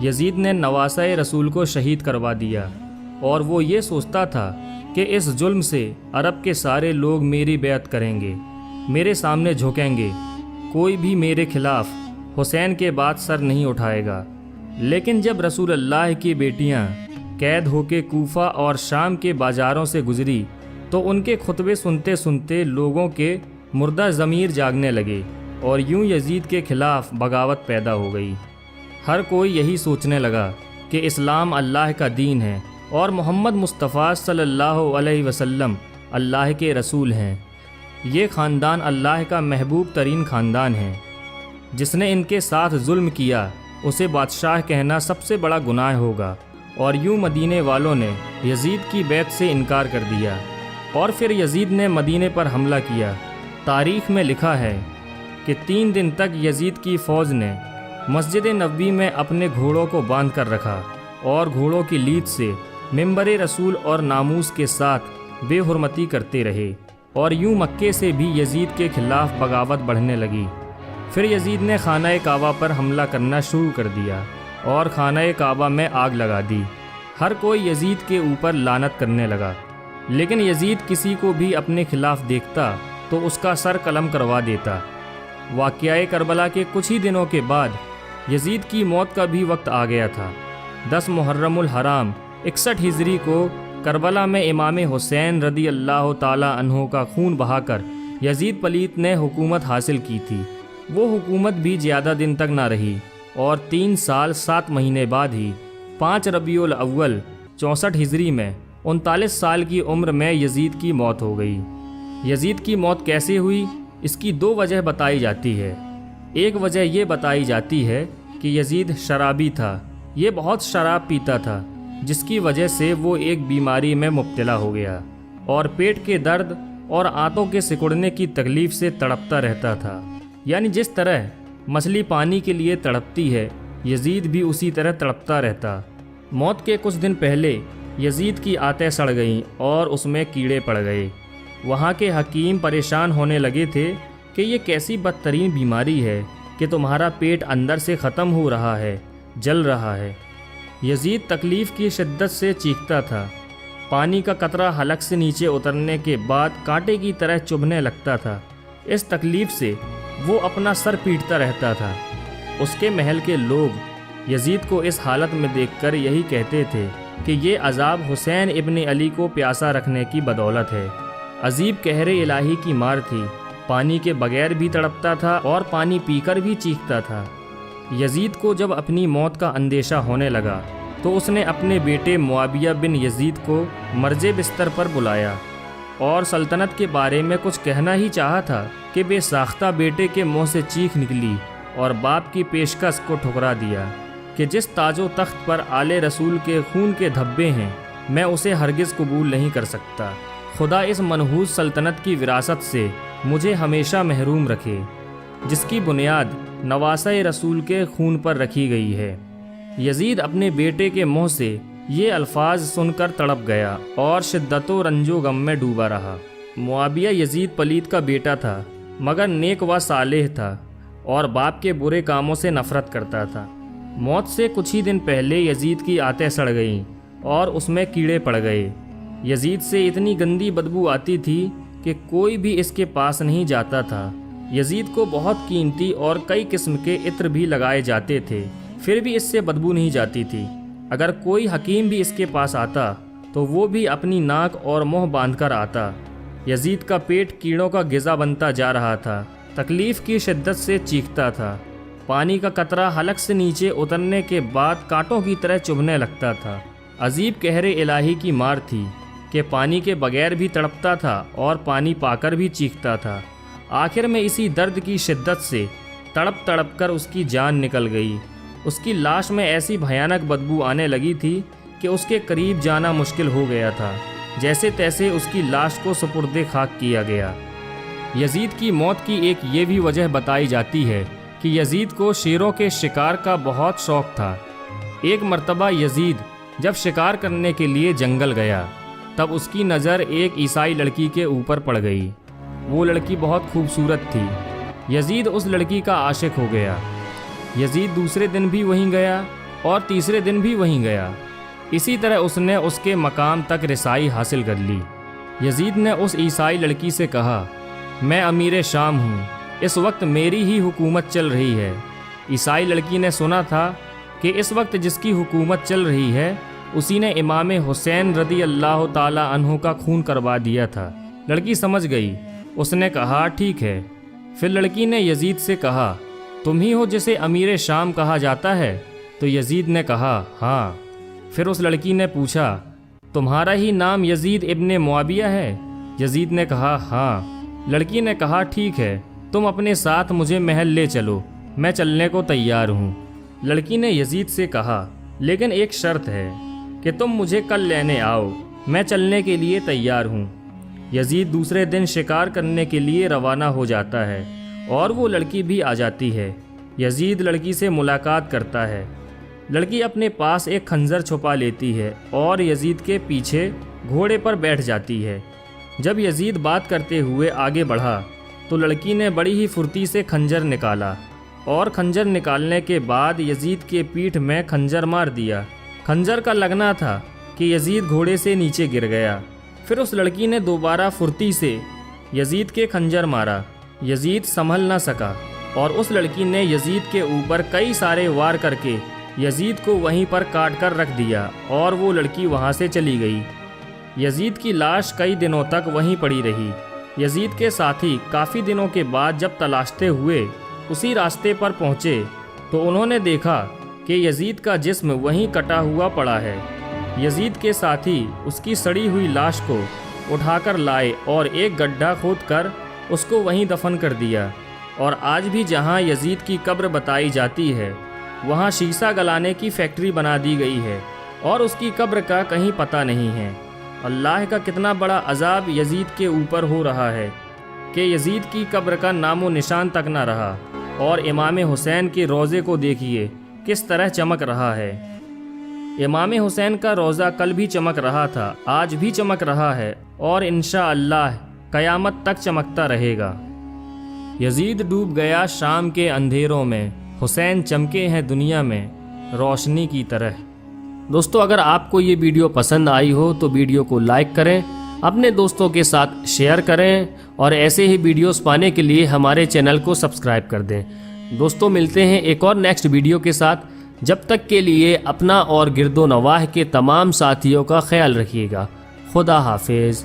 یزید نے نواسۂ رسول کو شہید کروا دیا، اور وہ یہ سوچتا تھا کہ اس ظلم سے عرب کے سارے لوگ میری بیعت کریں گے، میرے سامنے جھکیں گے، کوئی بھی میرے خلاف حسین کے بعد سر نہیں اٹھائے گا۔ لیکن جب رسول اللہ کی بیٹیاں قید ہو کے کوفہ اور شام کے بازاروں سے گزری تو ان کے خطبے سنتے سنتے لوگوں کے مردہ ضمیر جاگنے لگے، اور یوں یزید کے خلاف بغاوت پیدا ہو گئی۔ ہر کوئی یہی سوچنے لگا کہ اسلام اللہ کا دین ہے اور محمد مصطفیٰ صلی اللہ علیہ وسلم اللہ کے رسول ہیں۔ یہ خاندان اللہ کا محبوب ترین خاندان ہے۔ جس نے ان کے ساتھ ظلم کیا اسے بادشاہ کہنا سب سے بڑا گناہ ہوگا، اور یوں مدینے والوں نے یزید کی بیعت سے انکار کر دیا، اور پھر یزید نے مدینے پر حملہ کیا۔ تاریخ میں لکھا ہے کہ 3 دن تک یزید کی فوج نے مسجد نبوی میں اپنے گھوڑوں کو باندھ کر رکھا، اور گھوڑوں کی لید سے منبر رسول اور ناموس کے ساتھ بے حرمتی کرتے رہے، اور یوں مکے سے بھی یزید کے خلاف بغاوت بڑھنے لگی۔ پھر یزید نے خانہ کعبہ پر حملہ کرنا شروع کر دیا اور خانہ کعبہ میں آگ لگا دی۔ ہر کوئی یزید کے اوپر لعنت کرنے لگا، لیکن یزید کسی کو بھی اپنے خلاف دیکھتا تو اس کا سر قلم کروا دیتا۔ واقعہ کربلا کے کچھ ہی دنوں کے بعد یزید کی موت کا بھی وقت آ گیا تھا۔ 10 محرم الحرام 61 ہجری کو کربلا میں امام حسین رضی اللہ تعالی عنہ کا خون بہا کر یزید پلیت نے حکومت حاصل کی تھی۔ وہ حکومت بھی زیادہ دن تک نہ رہی، اور 3 سال 7 مہینے بعد ہی 5 ربیع الاول 64 ہجری میں 39 سال کی عمر میں یزید کی موت ہو گئی۔ یزید کی موت کیسے ہوئی؟ اس کی 2 وجہ بتائی جاتی ہے۔ ایک وجہ یہ بتائی جاتی ہے کہ یزید شرابی تھا، یہ بہت شراب پیتا تھا، جس کی وجہ سے وہ ایک بیماری میں مبتلا ہو گیا، اور پیٹ کے درد اور آنتوں کے سکڑنے کی تکلیف سے تڑپتا رہتا تھا۔ یعنی جس طرح مچھلی پانی کے لیے تڑپتی ہے، یزید بھی اسی طرح تڑپتا رہتا۔ موت کے کچھ دن پہلے یزید کی آنتیں سڑ گئیں اور اس میں کیڑے پڑ گئے۔ وہاں کے حکیم پریشان ہونے لگے تھے کہ یہ کیسی بدترین بیماری ہے کہ تمہارا پیٹ اندر سے ختم ہو رہا ہے، جل رہا ہے۔ یزید تکلیف کی شدت سے چیختا تھا۔ پانی کا قطرہ حلق سے نیچے اترنے کے بعد کانٹے کی طرح چبھنے لگتا تھا۔ اس تکلیف سے وہ اپنا سر پیٹتا رہتا تھا۔ اس کے محل کے لوگ یزید کو اس حالت میں دیکھ کر یہی کہتے تھے کہ یہ عذاب حسین ابن علی کو پیاسا رکھنے کی بدولت ہے۔ عجیب قہر الہی کی مار تھی، پانی کے بغیر بھی تڑپتا تھا اور پانی پی کر بھی چیختا تھا۔ یزید کو جب اپنی موت کا اندیشہ ہونے لگا تو اس نے اپنے بیٹے معاویہ بن یزید کو مرجے بستر پر بلایا اور سلطنت کے بارے میں کچھ کہنا ہی چاہا تھا کہ بے ساختہ بیٹے کے منہ سے چیخ نکلی اور باپ کی پیشکش کو ٹھکرا دیا کہ جس تاج و تخت پر آل رسول کے خون کے دھبے ہیں، میں اسے ہرگز قبول نہیں کر سکتا۔ خدا اس منحوس سلطنت کی وراثت سے مجھے ہمیشہ محروم رکھے، جس کی بنیاد نواسۂ رسول کے خون پر رکھی گئی ہے۔ یزید اپنے بیٹے کے منہ سے یہ الفاظ سن کر تڑپ گیا اور شدت و رنج و غم میں ڈوبا رہا۔ معاویہ یزید پلیت کا بیٹا تھا، مگر نیک و صالح تھا اور باپ کے برے کاموں سے نفرت کرتا تھا۔ موت سے کچھ ہی دن پہلے یزید کی آنتیں سڑ گئیں اور اس میں کیڑے پڑ گئے۔ یزید سے اتنی گندی بدبو آتی تھی کہ کوئی بھی اس کے پاس نہیں جاتا تھا۔ یزید کو بہت قیمتی اور کئی قسم کے عطر بھی لگائے جاتے تھے، پھر بھی اس سے بدبو نہیں جاتی تھی۔ اگر کوئی حکیم بھی اس کے پاس آتا تو وہ بھی اپنی ناک اور منہ باندھ کر آتا۔ یزید کا پیٹ کیڑوں کا غذا بنتا جا رہا تھا، تکلیف کی شدت سے چیختا تھا۔ پانی کا قطرہ حلق سے نیچے اترنے کے بعد کانٹوں کی طرح چبھنے لگتا تھا۔ عجیب قہر الہی کی مار تھی کہ پانی کے بغیر بھی تڑپتا تھا اور پانی پا کر بھی چیختا تھا۔ آخر میں اسی درد کی شدت سے تڑپ تڑپ کر اس کی جان نکل گئی۔ اس کی لاش میں ایسی بھیانک بدبو آنے لگی تھی کہ اس کے قریب جانا مشکل ہو گیا تھا۔ جیسے تیسے اس کی لاش کو سپرد خاک کیا گیا۔ یزید کی موت کی ایک یہ بھی وجہ بتائی جاتی ہے کہ یزید کو شیروں کے شکار کا بہت شوق تھا۔ ایک مرتبہ یزید جب شکار کرنے کے لیے جنگل گیا تب اس کی نظر ایک عیسائی لڑکی کے اوپر پڑ گئی۔ وہ لڑکی بہت خوبصورت تھی۔ یزید اس لڑکی کا عاشق ہو گیا۔ یزید دوسرے دن بھی وہیں گیا اور تیسرے دن بھی وہیں گیا۔ اسی طرح اس نے اس کے مقام تک رسائی حاصل کر لی۔ یزید نے اس عیسائی لڑکی سے کہا، میں امیر شام ہوں، اس وقت میری ہی حکومت چل رہی ہے۔ عیسائی لڑکی نے سنا تھا کہ اس وقت جس کی حکومت چل رہی ہے اسی نے امام حسین رضی اللہ تعالی عنہ کا خون کروا دیا تھا۔ لڑکی سمجھ گئی، اس نے کہا ٹھیک ہے۔ پھر لڑکی نے یزید سے کہا، تم ہی ہو جسے امیر شام کہا جاتا ہے؟ تو یزید نے کہا ہاں۔ پھر اس لڑکی نے پوچھا، تمہارا ہی نام یزید ابن معاویہ ہے؟ یزید نے کہا ہاں۔ لڑکی نے کہا ٹھیک ہے، تم اپنے ساتھ مجھے محل لے چلو، میں چلنے کو تیار ہوں۔ لڑکی نے یزید سے کہا، لیکن ایک شرط ہے کہ تم مجھے کل لینے آؤ، میں چلنے کے لیے تیار ہوں۔ یزید دوسرے دن شکار کرنے کے لیے روانہ ہو جاتا ہے اور وہ لڑکی بھی آ جاتی ہے۔ یزید لڑکی سے ملاقات کرتا ہے۔ لڑکی اپنے پاس ایک خنجر چھپا لیتی ہے اور یزید کے پیچھے گھوڑے پر بیٹھ جاتی ہے۔ جب یزید بات کرتے ہوئے آگے بڑھا تو لڑکی نے بڑی ہی پھرتی سے خنجر نکالا اور خنجر نکالنے کے بعد یزید کے پیٹھ میں خنجر مار دیا۔ خنجر کا لگنا تھا کہ یزید گھوڑے سے نیچے گر گیا۔ پھر اس لڑکی نے دوبارہ پھرتی سے یزید کے خنجر مارا۔ یزید سنبھل نہ سکا اور اس لڑکی نے یزید کے اوپر کئی سارے وار کر کے یزید کو وہیں پر کاٹ کر رکھ دیا اور وہ لڑکی وہاں سے چلی گئی۔ یزید کی لاش کئی دنوں تک وہیں پڑی رہی۔ یزید کے ساتھی کافی دنوں کے بعد جب تلاشتے ہوئے اسی راستے پر پہنچے تو انہوں نے دیکھا کہ یزید کا جسم وہیں کٹا ہوا پڑا ہے۔ یزید کے ساتھی اس کی سڑی ہوئی لاش کو اٹھا کر لائے اور ایک گڈھا کھود کر اس کو وہیں دفن کر دیا۔ اور آج بھی جہاں یزید کی قبر بتائی جاتی ہے وہاں شیشہ گلانے کی فیکٹری بنا دی گئی ہے اور اس کی قبر کا کہیں پتہ نہیں ہے۔ اللہ کا کتنا بڑا عذاب یزید کے اوپر ہو رہا ہے کہ یزید کی قبر کا نام و نشان تک نہ رہا۔ اور امام حسین کے روضے کو دیکھیے کس طرح چمک رہا ہے۔ امام حسین کا روضہ کل بھی چمک رہا تھا، آج بھی چمک رہا ہے اور انشاءاللہ قیامت تک چمکتا رہے گا۔ یزید ڈوب گیا شام کے اندھیروں میں، حسین چمکے ہیں دنیا میں روشنی کی طرح۔ دوستو اگر آپ کو یہ ویڈیو پسند آئی ہو تو ویڈیو کو لائک کریں، اپنے دوستوں کے ساتھ شیئر کریں اور ایسے ہی ویڈیوز پانے کے لیے ہمارے چینل کو سبسکرائب کر دیں۔ دوستو ملتے ہیں ایک اور نیکسٹ ویڈیو کے ساتھ، جب تک کے لیے اپنا اور گرد و نواح کے تمام ساتھیوں کا خیال رکھیے گا۔ خدا حافظ۔